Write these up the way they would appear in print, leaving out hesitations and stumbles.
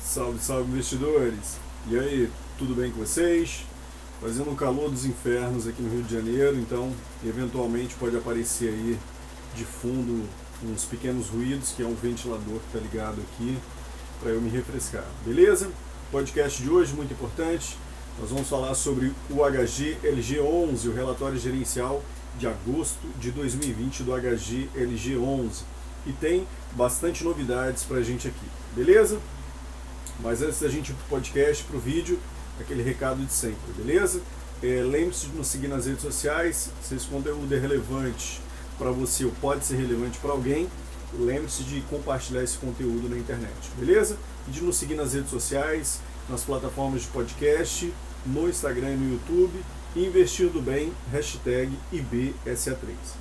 Salve, salve investidores! E aí, tudo bem com vocês? Fazendo um calor dos infernos aqui no Rio de Janeiro, então eventualmente pode aparecer aí de fundo uns pequenos ruídos, que é um ventilador que está ligado aqui para eu me refrescar, beleza? Podcast de hoje muito importante, nós vamos falar sobre o HGLG11, o relatório gerencial de agosto de 2020 do HGLG11, e tem bastante novidades para a gente aqui, beleza? Mas antes da gente ir para o podcast, para o vídeo, aquele recado de sempre, beleza? Lembre-se de nos seguir nas redes sociais. Se esse conteúdo é relevante para você ou pode ser relevante para alguém, lembre-se de compartilhar esse conteúdo na internet, beleza? E de nos seguir nas redes sociais, nas plataformas de podcast, no Instagram e no YouTube, Investindo Bem, hashtag IBSA3,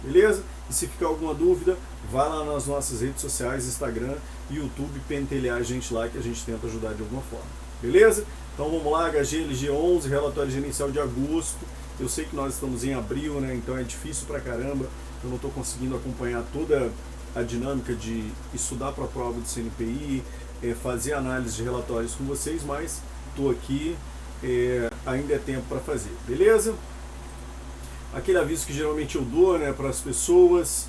beleza? E se ficar alguma dúvida, vá lá nas nossas redes sociais, Instagram e YouTube, pentelhar a gente lá que a gente tenta ajudar de alguma forma, beleza? Então vamos lá, HGLG11, relatório gerencial de agosto. Eu sei que nós estamos em abril, né? Então é difícil pra caramba, eu não estou conseguindo acompanhar toda a dinâmica de estudar para a prova do CNPI, fazer análise de relatórios com vocês, mas estou aqui, ainda é tempo para fazer, beleza? Aquele aviso que geralmente eu dou, né, para as pessoas,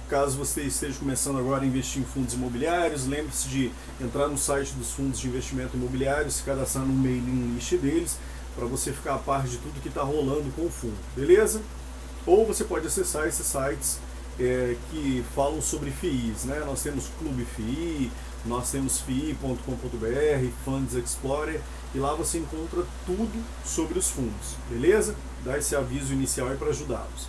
caso você esteja começando agora a investir em fundos imobiliários, lembre-se de entrar no site dos fundos de investimento imobiliário, se cadastrar no mailing list deles, para você ficar a par de tudo que está rolando com o fundo, beleza? Ou você pode acessar esses sites que falam sobre FIIs, né? Nós temos Clube FII, nós temos FII.com.br, Funds Explorer, e lá você encontra tudo sobre os fundos, beleza? Dá esse aviso inicial aí para ajudá-los.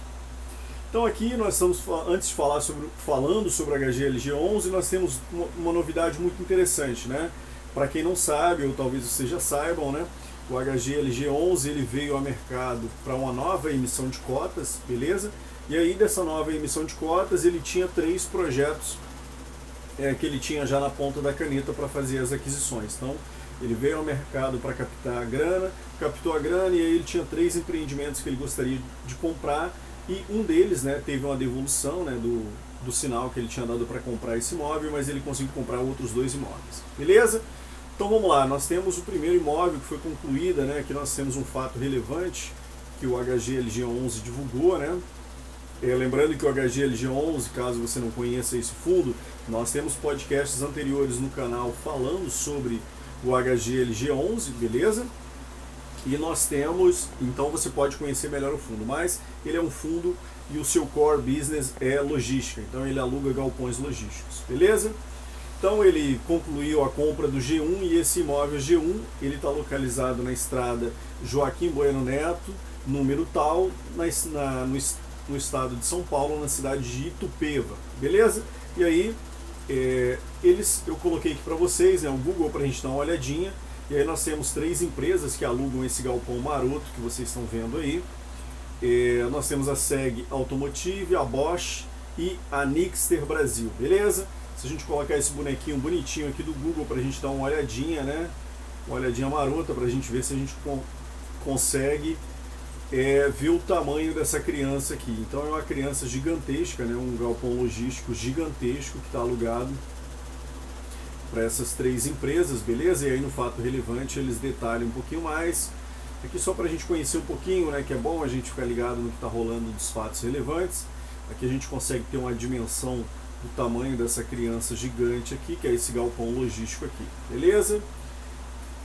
Então aqui nós estamos, antes de falar falando sobre o HGLG11, nós temos uma novidade muito interessante, né? Para quem não sabe, ou talvez vocês já saibam, né? O HGLG11 ele veio ao mercado para uma nova emissão de cotas, beleza? E aí dessa nova emissão de cotas ele tinha 3 projetos que ele tinha já na ponta da caneta para fazer as aquisições. Então ele veio ao mercado para captar a grana, captou a grana e aí ele tinha 3 empreendimentos que ele gostaria de comprar, e um deles, né, teve uma devolução, né, do sinal que ele tinha dado para comprar esse imóvel, mas ele conseguiu comprar outros 2 imóveis, beleza? Então vamos lá, nós temos o primeiro imóvel que foi concluída, né, que nós temos um fato relevante que o HGLG11 divulgou, né? Lembrando que o HGLG11, caso você não conheça esse fundo, nós temos podcasts anteriores no canal falando sobre o HGLG11, beleza? E nós temos, então você pode conhecer melhor o fundo, mas ele é um fundo e o seu core business é logística, então ele aluga galpões logísticos, beleza? Então ele concluiu a compra do G1 e esse imóvel G1, ele está localizado na estrada Joaquim Bueno Neto, número tal, no estado de São Paulo, na cidade de Itupeva, beleza? E aí, eu coloquei aqui para vocês, né, o Google para a gente dar uma olhadinha, e aí nós temos 3 empresas que alugam esse galpão maroto que vocês estão vendo aí. Nós temos a SEG Automotive, a Bosch e a Nixter Brasil, beleza? Se a gente colocar esse bonequinho bonitinho aqui do Google para a gente dar uma olhadinha, né, uma olhadinha marota para a gente ver se a gente consegue ver o tamanho dessa criança aqui. Então é uma criança gigantesca, né? Um galpão logístico gigantesco que está alugado para essas 3 empresas, beleza? E aí no fato relevante eles detalham um pouquinho mais. Aqui só para a gente conhecer um pouquinho, né? Que é bom a gente ficar ligado no que está rolando dos fatos relevantes. Aqui a gente consegue ter uma dimensão do tamanho dessa criança gigante aqui, que é esse galpão logístico aqui, beleza?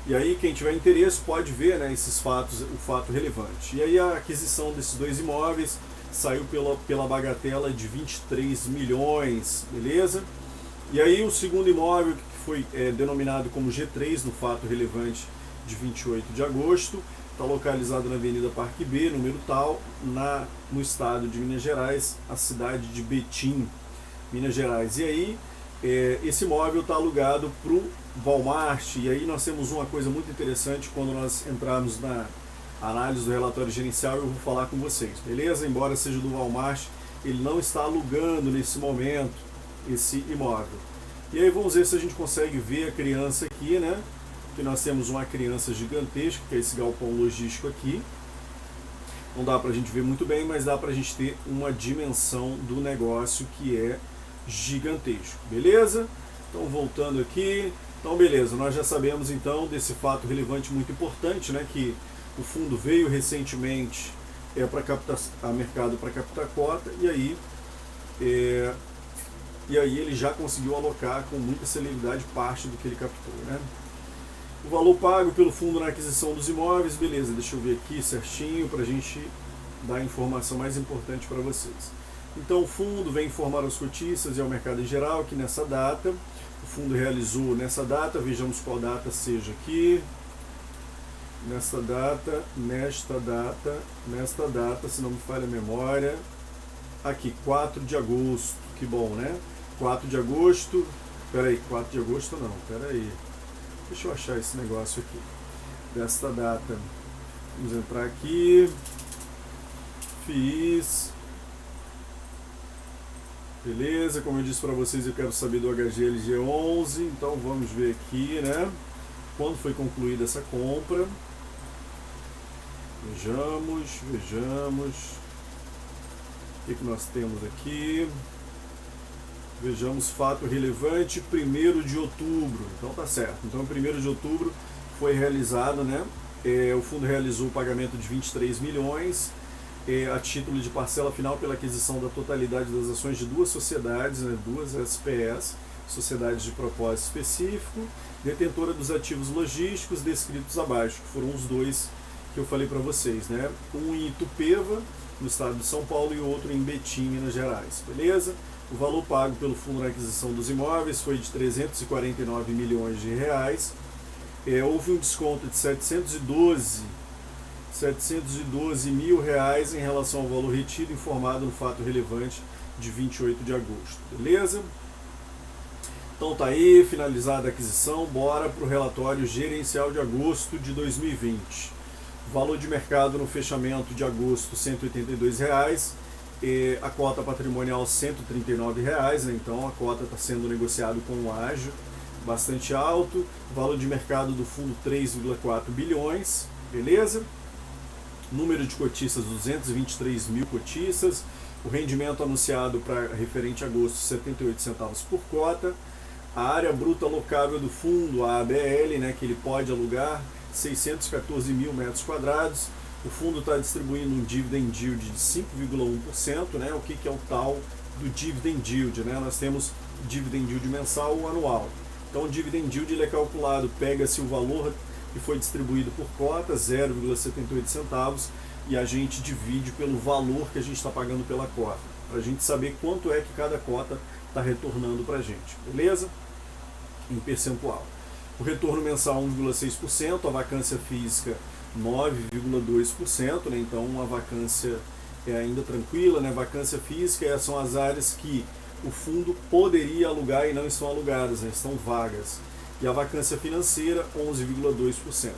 E aí quem tiver interesse pode ver, né, esses fatos, o fato relevante. E aí a aquisição desses 2 imóveis saiu pela bagatela de 23 milhões, beleza? E aí o segundo imóvel, que foi denominado como G3 no fato relevante de 28 de agosto, está localizado na Avenida Parque B, número tal, no estado de Minas Gerais, a cidade de Betim, Minas Gerais. E aí esse imóvel está alugado para o Walmart, e aí nós temos uma coisa muito interessante quando nós entrarmos na análise do relatório gerencial, eu vou falar com vocês, beleza? Embora seja do Walmart, ele não está alugando nesse momento esse imóvel. E aí vamos ver se a gente consegue ver a criança aqui, né? Que nós temos uma criança gigantesca, que é esse galpão logístico aqui. Não dá para a gente ver muito bem, mas dá para a gente ter uma dimensão do negócio que é gigantesco, beleza? Então voltando aqui, Então, beleza, nós já sabemos então desse fato relevante muito importante, né, que o fundo veio recentemente para captar a mercado para captar cota e aí ele já conseguiu alocar com muita celeridade parte do que ele captou, né? O valor pago pelo fundo na aquisição dos imóveis, beleza, deixa eu ver aqui certinho para a gente dar a informação mais importante para vocês. Então o fundo vem informar aos cotistas e ao mercado em geral que nessa data, o fundo realizou nessa data, vejamos qual data seja aqui, nesta data, se não me falha a memória, aqui, 4 de agosto, que bom, né? 4 de agosto, peraí, 4 de agosto não, peraí, deixa eu achar esse negócio aqui, desta data, vamos entrar aqui, FIIs, beleza, como eu disse para vocês, eu quero saber do HGLG 11, então vamos ver aqui, né, quando foi concluída essa compra, vejamos, o que nós temos aqui, vejamos fato relevante, 1º de outubro, então tá certo, então 1º de outubro foi realizado, né, o fundo realizou o pagamento de 23 milhões, a título de parcela final pela aquisição da totalidade das ações de duas sociedades, né, duas SPS, sociedades de propósito específico, detentora dos ativos logísticos descritos abaixo, que foram os dois que eu falei para vocês, né? Um em Itupeva, no estado de São Paulo, e outro em Betim, Minas Gerais, beleza? O valor pago pelo fundo na aquisição dos imóveis foi de 349 milhões de reais, houve um desconto de 712 mil reais em relação ao valor retido informado no fato relevante de 28 de agosto, beleza? Então tá aí, finalizada a aquisição, bora para o relatório gerencial de agosto de 2020. Valor de mercado no fechamento de agosto, R$ 182, a cota patrimonial R$ 139, né? Então a cota está sendo negociada com um ágio bastante alto, valor de mercado do fundo 3,4 bilhões, beleza? Número de cotistas 223 mil cotistas, o rendimento anunciado para referente a agosto 78 centavos por cota, a área bruta alocável do fundo, a ABL, né, que ele pode alugar 614 mil metros quadrados, o fundo está distribuindo um dividend yield de 5,1%, né, o que é o tal do dividend yield, né? Nós temos dividend yield mensal ou anual, então o dividend yield ele é calculado, pega-se o valor que foi distribuído por cota, 0,78 centavos, e a gente divide pelo valor que a gente está pagando pela cota, para a gente saber quanto é que cada cota está retornando para a gente, beleza? Em percentual. O retorno mensal 1,6%, a vacância física 9,2%, né? Então uma vacância ainda tranquila, né? Vacância física são as áreas que o fundo poderia alugar e não estão alugadas, né? Estão vagas. E a vacância financeira, 11,2%.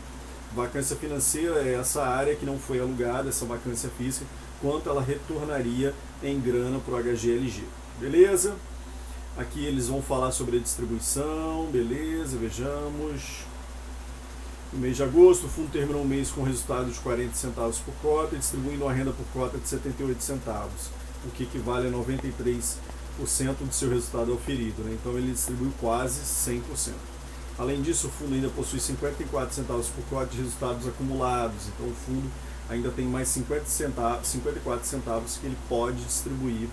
Vacância financeira é essa área que não foi alugada, essa vacância física, quanto ela retornaria em grana para o HGLG. Beleza? Aqui eles vão falar sobre a distribuição, beleza, vejamos. No mês de agosto, o fundo terminou o mês com resultado de 40 centavos por cota, distribuindo uma renda por cota de 78 centavos, o que equivale a 93% do seu resultado auferido, né? Então ele distribuiu quase 100%. Além disso, o fundo ainda possui 54 centavos por cota de resultados acumulados, então o fundo ainda tem mais 54 centavos que ele pode distribuir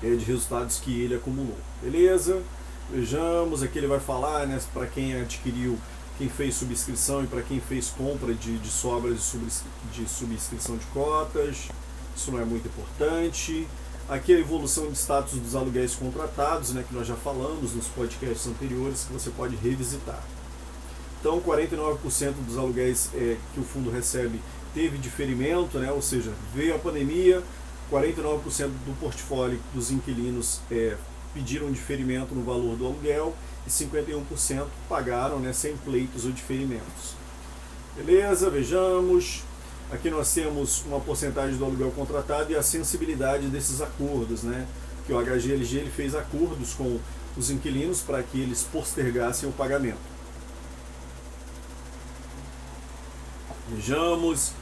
de resultados que ele acumulou. Beleza? Vejamos, aqui ele vai falar, né, para quem adquiriu, quem fez subscrição e para quem fez compra de sobras de subscrição de cotas, isso não é muito importante. Aqui a evolução de status dos aluguéis contratados, né, que nós já falamos nos podcasts anteriores, que você pode revisitar. Então, 49% dos aluguéis que o fundo recebe teve diferimento, né, ou seja, veio a pandemia, 49% do portfólio dos inquilinos pediram diferimento no valor do aluguel e 51% pagaram, né, sem pleitos ou diferimentos. Beleza, vejamos. Aqui nós temos uma porcentagem do aluguel contratado e a sensibilidade desses acordos, né? Que o HGLG ele fez acordos com os inquilinos para que eles postergassem o pagamento. Vejamos.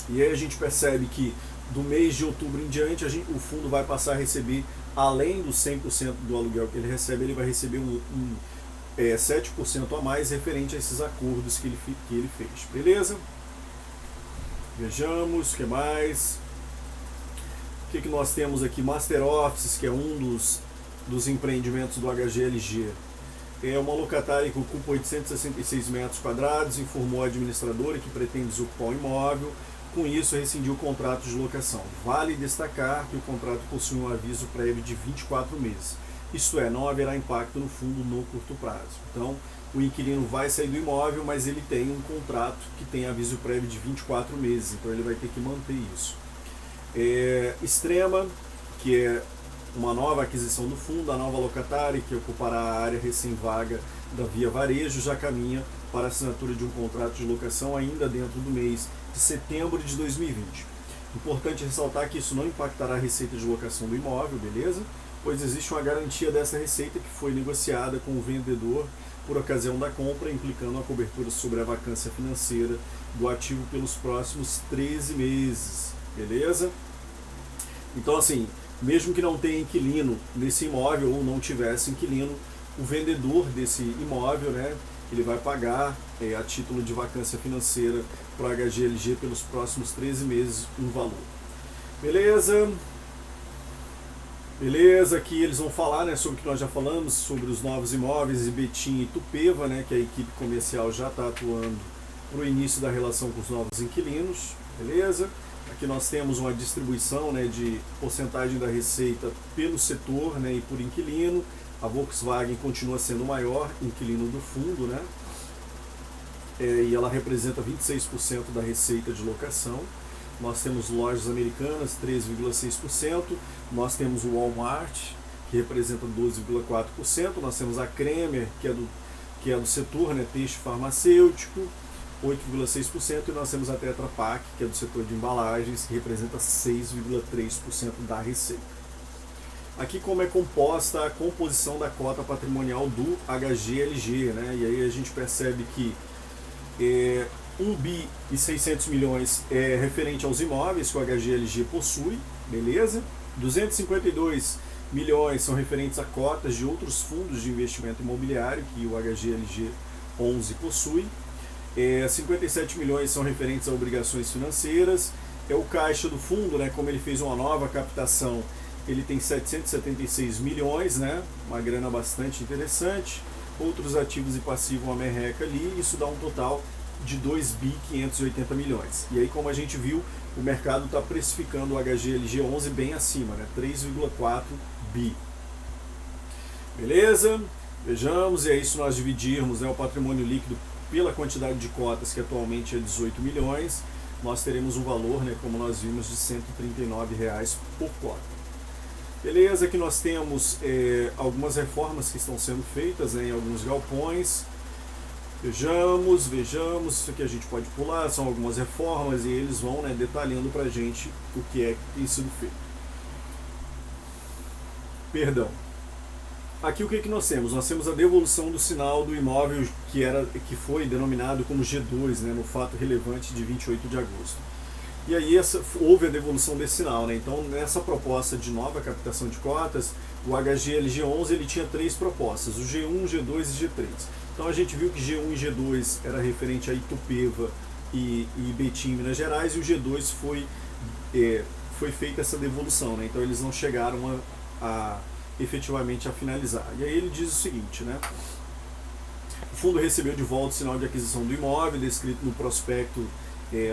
E aí a gente percebe que do mês de outubro em diante o fundo vai passar a receber, além dos 100% do aluguel que ele recebe, ele vai receber 7% a mais referente a esses acordos que ele fez. Beleza? Vejamos, o que mais? O que nós temos aqui? Master Offices, que é um dos empreendimentos do HGLG. É uma locatária que ocupa 866 metros quadrados, informou a administradora que pretende desocupar o imóvel. Com isso, rescindiu o contrato de locação. Vale destacar que o contrato possui um aviso prévio de 24 meses. Isto é, não haverá impacto no fundo no curto prazo. Então, o inquilino vai sair do imóvel, mas ele tem um contrato que tem aviso prévio de 24 meses. Então, ele vai ter que manter isso. Extrema, que é uma nova aquisição do fundo, a nova locatária, que ocupará a área recém-vaga da Via Varejo, já caminha para a assinatura de um contrato de locação ainda dentro do mês de setembro de 2020. Importante ressaltar que isso não impactará a receita de locação do imóvel, beleza? Pois existe uma garantia dessa receita que foi negociada com o vendedor por ocasião da compra, implicando a cobertura sobre a vacância financeira do ativo pelos próximos 13 meses, beleza? Então, assim, mesmo que não tenha inquilino nesse imóvel ou não tivesse inquilino, o vendedor desse imóvel, né, ele vai pagar a título de vacância financeira para o HGLG pelos próximos 13 meses um valor. Beleza? Beleza, aqui eles vão falar, né, sobre o que nós já falamos, sobre os novos imóveis de Betim e Itupeva, né, que a equipe comercial já está atuando para o início da relação com os novos inquilinos. Beleza? Aqui nós temos uma distribuição, né, de porcentagem da receita pelo setor, né, e por inquilino. A Volkswagen continua sendo o maior inquilino do fundo, né, e ela representa 26% da receita de locação. Nós temos Lojas Americanas, 13,6%. Nós temos o Walmart, que representa 12,4%. Nós temos a Kremer, que é do setor, né, têxtil farmacêutico, 8,6%, e nós temos a Tetra Pak, que é do setor de embalagens, que representa 6,3% da receita. Aqui como é composta a composição da cota patrimonial do HGLG, né? E aí a gente percebe que 1 bi e 600 milhões é referente aos imóveis que o HGLG possui, beleza? 252 milhões são referentes a cotas de outros fundos de investimento imobiliário que o HGLG 11 possui. 57 milhões são referentes a obrigações financeiras. O caixa do fundo, né, como ele fez uma nova captação, ele tem 776 milhões, né, uma grana bastante interessante. Outros ativos e passivos, uma merreca ali, isso dá um total de 2 bi 580 milhões. E aí, como a gente viu, o mercado está precificando o HGLG 11 bem acima, né, 3,4 bi. Beleza? Vejamos, e é isso nós dividirmos, né, o patrimônio líquido pela quantidade de cotas, que atualmente é 18 milhões, nós teremos um valor, né, como nós vimos, de R$ 139 por cota. Beleza, aqui nós temos algumas reformas que estão sendo feitas, né, em alguns galpões. Vejamos, isso aqui a gente pode pular, são algumas reformas e eles vão, né, detalhando para a gente o que é que tem sido feito. Perdão. Aqui o que nós temos? Nós temos a devolução do sinal do imóvel que foi denominado como G2, né, no fato relevante de 28 de agosto. E aí houve a devolução desse sinal, né? Então, nessa proposta de nova captação de cotas, o HGLG 11 ele tinha 3 propostas, o G1, G2 e G3. Então a gente viu que G1 e G2 era referente a Itupeva e Betim, Minas Gerais, e o G2 foi feita essa devolução, né? Então eles não chegaram efetivamente a finalizar. E aí ele diz o seguinte, né? O fundo recebeu de volta o sinal de aquisição do imóvel, descrito no prospecto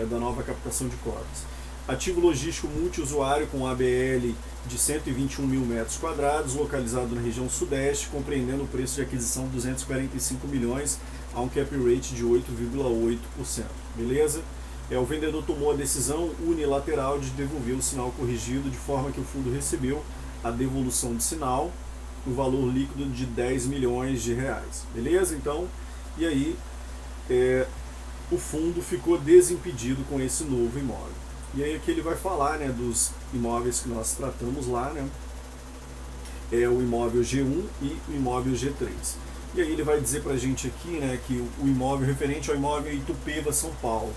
da nova captação de cotas. Ativo logístico multiusuário com ABL de 121 mil metros quadrados, localizado na região sudeste, compreendendo o preço de aquisição de 245 milhões a um cap rate de 8,8%. Beleza? O vendedor tomou a decisão unilateral de devolver o sinal corrigido, de forma que o fundo recebeu a devolução de sinal, no valor líquido de 10 milhões de reais. Beleza? Então, e aí o fundo ficou desimpedido com esse novo imóvel. E aí aqui ele vai falar, né, dos imóveis que nós tratamos lá, né? O imóvel G1 e o imóvel G3. E aí ele vai dizer pra gente aqui, né, que o imóvel referente ao imóvel Itupeva, São Paulo,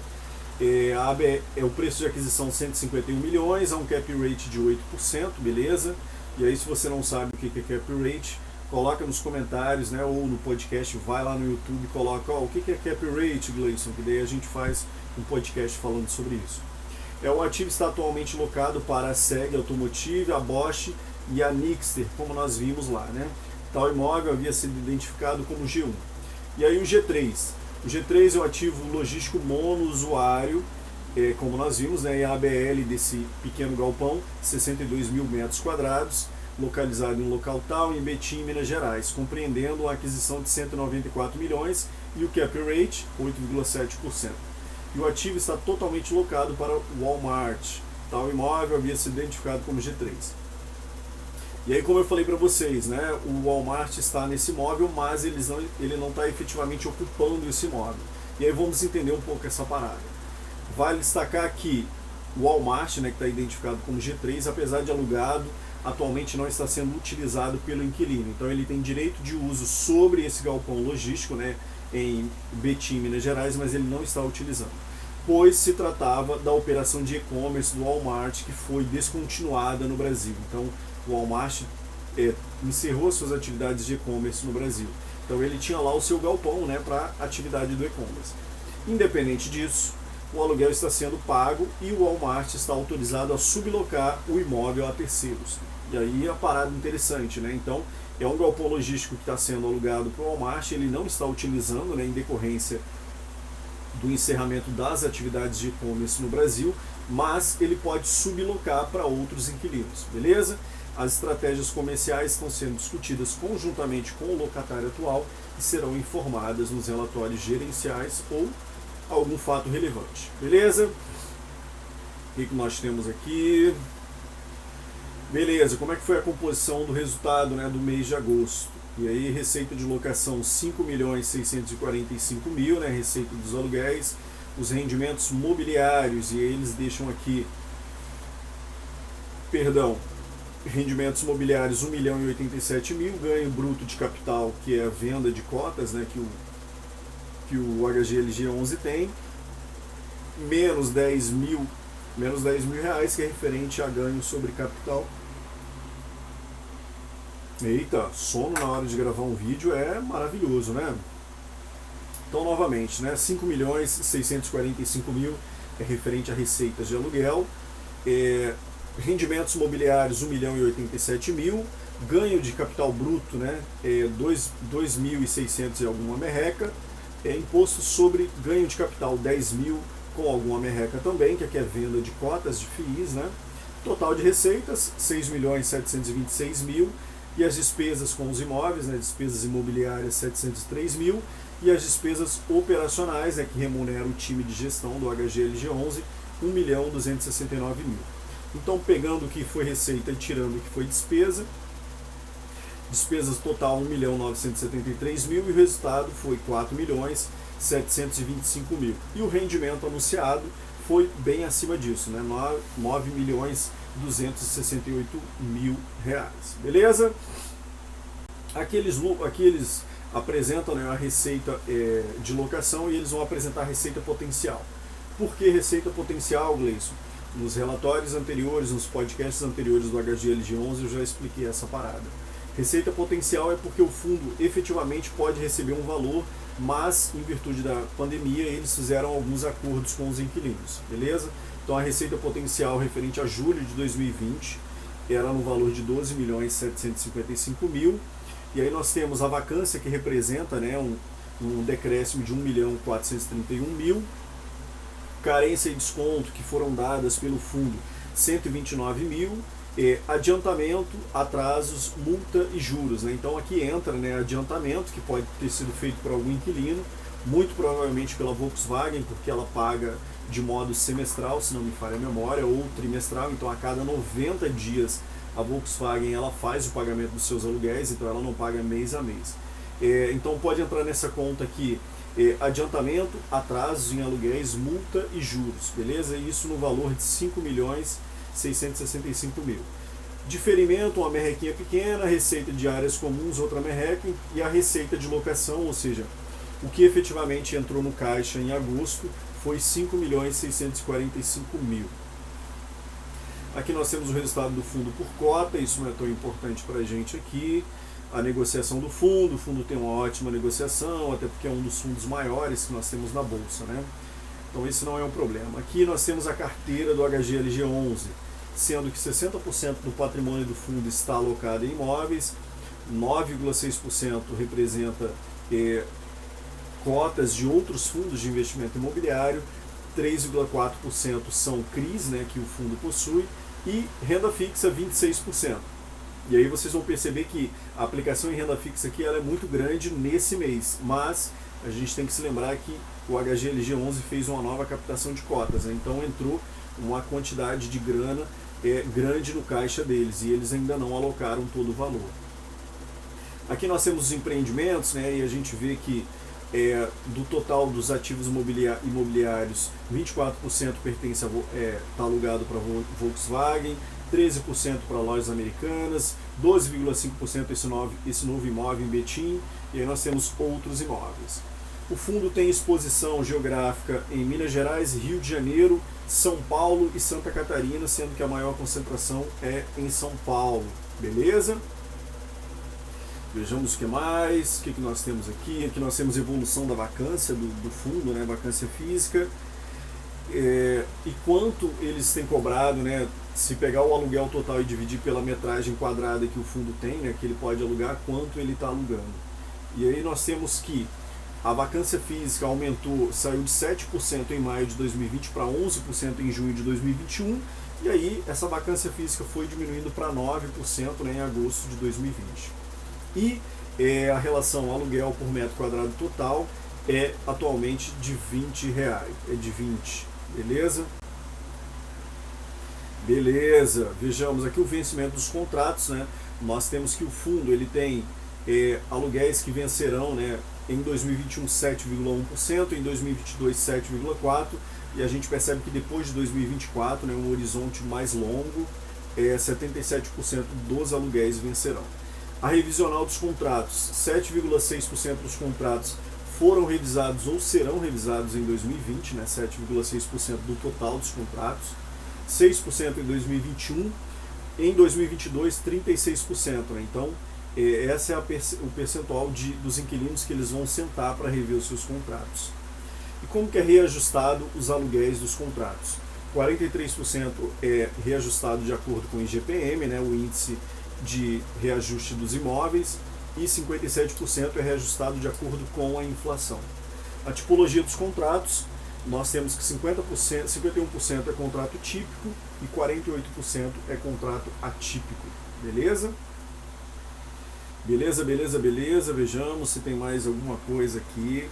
o preço de aquisição 151 milhões, a um cap rate de 8%, beleza? E aí, se você não sabe o que é cap rate, coloca nos comentários, né, ou no podcast, vai lá no YouTube e coloca, o que é cap rate, Gleison, que daí a gente faz um podcast falando sobre isso. O ativo está atualmente locado para a SEG Automotive, a Bosch e a Nixter, como nós vimos lá, né? Tal imóvel havia sido identificado como G1. E aí o G3. O G3 é o ativo logístico monousuário, como nós vimos, né, a ABL desse pequeno galpão, 62 mil metros quadrados, localizado em um local tal, em Betim, Minas Gerais, compreendendo a aquisição de 194 milhões e o cap rate, 8,7%. E o ativo está totalmente locado para o Walmart. Tal imóvel havia sido identificado como G3. E aí, como eu falei para vocês, né, o Walmart está nesse imóvel, mas ele não está efetivamente ocupando esse imóvel. E aí vamos entender um pouco essa parada. Vale destacar que o Walmart, né, que está identificado como G3, apesar de alugado, atualmente não está sendo utilizado pelo inquilino. Então ele tem direito de uso sobre esse galpão logístico, né, em Betim, Minas Gerais, mas ele não está utilizando, pois se tratava da operação de e-commerce do Walmart que foi descontinuada no Brasil. Então o Walmart encerrou suas atividades de e-commerce no Brasil. Então ele tinha lá o seu galpão, né, para a atividade do e-commerce. Independente disso, o aluguel está sendo pago e o Walmart está autorizado a sublocar o imóvel a terceiros. E aí a parada interessante, né? Então é um galpão logístico que está sendo alugado para o Walmart, ele não está utilizando, né, em decorrência do encerramento das atividades de e-commerce no Brasil, mas ele pode sublocar para outros inquilinos, beleza? As estratégias comerciais estão sendo discutidas conjuntamente com o locatário atual e serão informadas nos relatórios gerenciais ou algum fato relevante, beleza? O que nós temos aqui? Beleza, como é que foi a composição do resultado, né, do mês de agosto? E aí, receita de locação 5.645.000, né, receita dos aluguéis, os rendimentos mobiliários, e aí eles deixam aqui, rendimentos mobiliários 1.087.000, ganho bruto de capital, que é a venda de cotas, né, que o HGLG11 tem, menos 10 mil reais, que é referente a ganho sobre capital. Eita, sono na hora de gravar um vídeo é maravilhoso, né? Então, novamente, né, 5.645.000 é referente a receitas de aluguel, rendimentos mobiliários 1.087.000, ganho de capital bruto, né, 2.600 e alguma merreca, imposto sobre ganho de capital 10.000 com alguma merreca também, que aqui é venda de cotas de FIIs, né? Total de receitas 6.726.000 e as despesas com os imóveis, né, despesas imobiliárias 703.000 e as despesas operacionais, né, que remuneram o time de gestão do HGLG11 1.269.000. Então, pegando o que foi receita e tirando o que foi despesas total 1.973.000 e o resultado foi 4.725.000. E o rendimento anunciado foi bem acima disso, né? 9.268.000 reais. Beleza? Aqui eles apresentam, né, a receita de locação e eles vão apresentar a receita potencial. Por que receita potencial, Gleison? Nos relatórios anteriores, nos podcasts anteriores do HGLG11 eu já expliquei essa parada. Receita potencial é porque o fundo efetivamente pode receber um valor, mas em virtude da pandemia eles fizeram alguns acordos com os inquilinos, beleza? Então a receita potencial referente a julho de 2020 era no valor de 12.755.000, e aí nós temos a vacância que representa, né, um decréscimo de 1.431.000, carência e desconto que foram dadas pelo fundo 129.000, adiantamento, atrasos, multa e juros, né? Então aqui entra, né, adiantamento, que pode ter sido feito por algum inquilino, muito provavelmente pela Volkswagen, porque ela paga de modo semestral, se não me falha a memória, ou trimestral, então a cada 90 dias a Volkswagen ela faz o pagamento dos seus aluguéis, então ela não paga mês a mês. Então pode entrar nessa conta aqui adiantamento, atrasos em aluguéis, multa e juros, beleza? Isso no valor de 5.665.000. Diferimento, uma merrequinha pequena, receita de áreas comuns, outra merreca, e a receita de locação, ou seja, o que efetivamente entrou no caixa em agosto foi 5.645.000. Aqui nós temos o resultado do fundo por cota, isso não é tão importante para a gente aqui. a negociação do fundo. O fundo tem uma ótima negociação, até porque é um dos fundos maiores que nós temos na bolsa, né? Então esse não é um problema. Aqui nós temos a carteira do HGLG11, sendo que 60% do patrimônio do fundo está alocado em imóveis, 9,6% representa cotas de outros fundos de investimento imobiliário, 3,4% são CRIs, né, que o fundo possui, e renda fixa 26%. E aí vocês vão perceber que a aplicação em renda fixa aqui ela é muito grande nesse mês, mas a gente tem que se lembrar que o HGLG11 fez uma nova captação de cotas, né? Então entrou uma quantidade de grana grande no caixa deles e eles ainda não alocaram todo o valor. Aqui nós temos os empreendimentos, né, e a gente vê que do total dos ativos imobiliários, 24% pertence está alugado para Volkswagen, 13% para lojas americanas, 12,5% esse novo imóvel em Betim, e aí nós temos outros imóveis. O fundo tem exposição geográfica em Minas Gerais, Rio de Janeiro, São Paulo e Santa Catarina, sendo que a maior concentração é em São Paulo, beleza? Vejamos o que mais, o que nós temos aqui. Aqui nós temos evolução da vacância do fundo, né, vacância física, e quanto eles têm cobrado, né, se pegar o aluguel total e dividir pela metragem quadrada que o fundo tem, né, que ele pode alugar, quanto ele está alugando. E aí nós temos que a vacância física aumentou, saiu de 7% em maio de 2020 para 11% em junho de 2021, e aí essa vacância física foi diminuindo para 9%, né, em agosto de 2020. E a relação aluguel por metro quadrado total é atualmente de R$20, é de 20, beleza? Beleza, vejamos aqui o vencimento dos contratos, né? Nós temos que o fundo ele tem aluguéis que vencerão, né, em 2021 7,1%, em 2022 7,4%, e a gente percebe que depois de 2024, né, um horizonte mais longo, 77% dos aluguéis vencerão. A revisional dos contratos, 7,6% dos contratos foram revisados ou serão revisados em 2020, né, 7,6% do total dos contratos, 6% em 2021, em 2022 36%, né, então esse é o percentual dos inquilinos que eles vão sentar para rever os seus contratos. E como que é reajustado os aluguéis dos contratos? 43% é reajustado de acordo com o IGPM, né, o índice de reajuste dos imóveis, e 57% é reajustado de acordo com a inflação. A tipologia dos contratos, nós temos que 51% é contrato típico e 48% é contrato atípico, beleza? Beleza, vejamos se tem mais alguma coisa aqui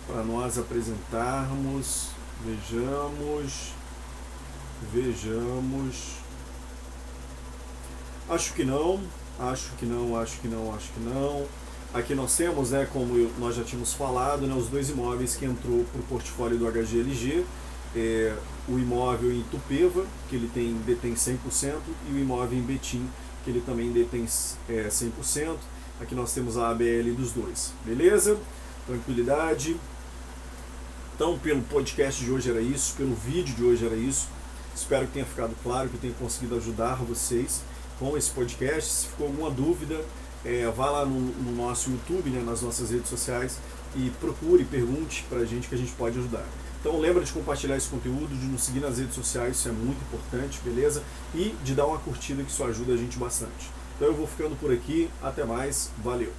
para nós apresentarmos, vejamos. Acho que não. Aqui nós temos, né, como nós já tínhamos falado, né, os dois imóveis que entrou para o portfólio do HGLG, o imóvel em Itupeva, que ele detém 100%, e o imóvel em Betim, que ele também detém 100%. Aqui nós temos a ABL dos dois, beleza? Tranquilidade. Então, pelo podcast de hoje era isso, pelo vídeo de hoje era isso. Espero que tenha ficado claro, que eu tenha conseguido ajudar vocês com esse podcast. Se ficou alguma dúvida, vá lá no nosso YouTube, né, nas nossas redes sociais, e procure, pergunte para a gente que a gente pode ajudar. Então lembra de compartilhar esse conteúdo, de nos seguir nas redes sociais, isso é muito importante, beleza? E de dar uma curtida, que isso ajuda a gente bastante. Então eu vou ficando por aqui, até mais, valeu!